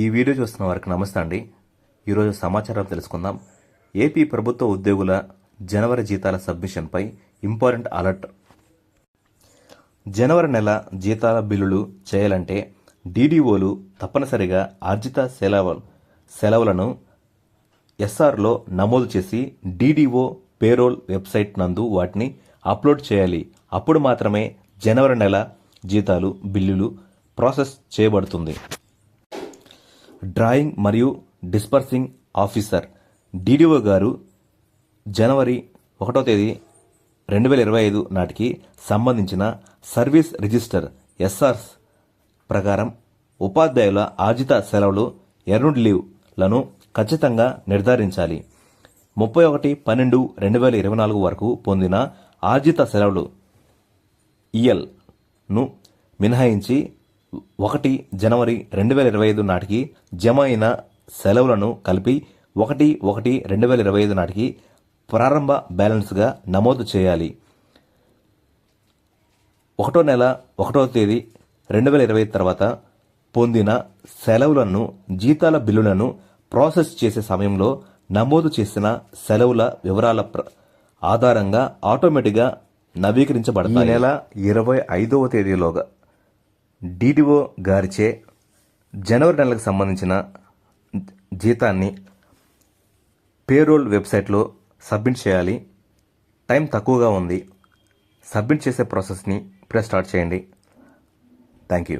ఈ వీడియో చూస్తున్న వారికి నమస్తే అండి. ఈరోజు సమాచారం తెలుసుకుందాం. ఏపీ ప్రభుత్వ ఉద్యోగుల జనవరి జీతాల సబ్మిషన్పై ఇంపార్టెంట్ అలర్ట్. జనవరి నెల జీతాల బిల్లులు చేయాలంటే డీడీఓలు తప్పనిసరిగా ఆర్జిత సెలవులను ఎస్ఆర్లో నమోదు చేసి డీడీఓ పేరోల్ వెబ్సైట్ నందు వాటిని అప్లోడ్ చేయాలి. అప్పుడు మాత్రమే జనవరి నెల జీతాలు బిల్లులు ప్రాసెస్ చేయబడుతుంది. డ్రాయింగ్ మరియు డిస్పర్సింగ్ ఆఫీసర్ డీడీఓ గారు జనవరి 1వ తేదీ 2025 నాటికి సంబంధించిన సర్వీస్ రిజిస్టర్ ఎస్ఆర్స్ ప్రకారం ఉపాధ్యాయుల ఆర్జిత సెలవులు ఎర్న్డ్ లీవ్లను ఖచ్చితంగా నిర్ధారించాలి. 31/12/2024 వరకు పొందిన ఆర్జిత సెలవులు ఈఎల్ను మినహాయించి 1 జనవరి 2025 నాటికి జమ అయిన సెలవులను కలిపి 1/1/2025 నాటికి ప్రారంభ బ్యాలెన్స్గా నమోదు చేయాలి. 1వ నెల 1వ తేదీ 2020 తర్వాత పొందిన సెలవులను జీతాల బిల్లులను ప్రాసెస్ చేసే సమయంలో నమోదు చేసిన సెలవుల వివరాల ఆధారంగా ఆటోమేటిక్గా నవీకరించబడతాయి. ఈ నెల 25వ తేదీలోగా డీడీఓ గారిచే జనవరి నెలకు సంబంధించిన జీతాన్ని పేరోల్ వెబ్సైట్లో సబ్మిట్ చేయాలి. టైం తక్కువగా ఉంది. సబ్మిట్ చేసే ప్రాసెస్ని ఇప్పుడే స్టార్ట్ చేయండి. Thank you.